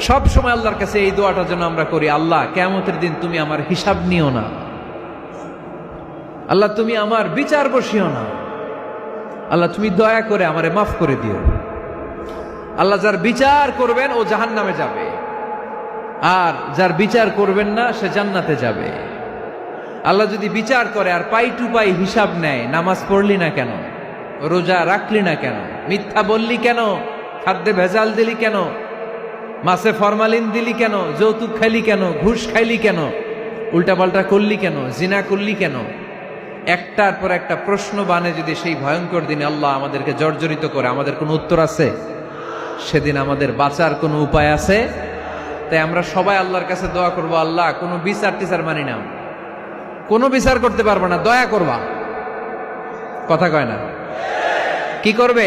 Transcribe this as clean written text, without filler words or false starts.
সব সময় আল্লাহর কাছে এই দোয়াটা যেন আমরা করি, আল্লাহ কিয়ামতের দিন তুমি আমার হিসাব নিও না, আল্লাহ তুমি আমার বিচার বসিও না, আল্লাহ তুমি দয়া করে আমারে মাফ করে দিও। আল্লাহ যার বিচার করবেন ও জাহান্নামে যাবে, আর যার বিচার করবেন না সে জান্নাতে যাবে। আল্লাহ যদি বিচার করে আর পাই টু পাই হিসাব নেয়, নামাজ পড়লি না কেন, রোজা রাখলি না কেন, মিথ্যা বললি কেন, খাদ্যে ভেজাল দিলি কেন, মাছে ফরমালিন দিলি কেন, যৌতুক খাইলি কেন, ঘুষ খাইলি কেন, উল্টাপাল্টা করলি কেন, জিনা করলি কেন, একটার পর একটা প্রশ্ন বানে যদি সেই ভয়ঙ্কর দিনে আল্লাহ আমাদেরকে জর্জরিত করে, আমাদের কোনো উত্তর আছে? সেদিন আমাদের বাঁচার কোনো উপায় আছে? তাই আমরা সবাই আল্লাহর কাছে দোয়া করব, আল্লাহ কোনো বিচার টিচার মানি না, কোনো বিচার করতে পারবো না, দয়া করবা। কথা কয় না? কি করবে?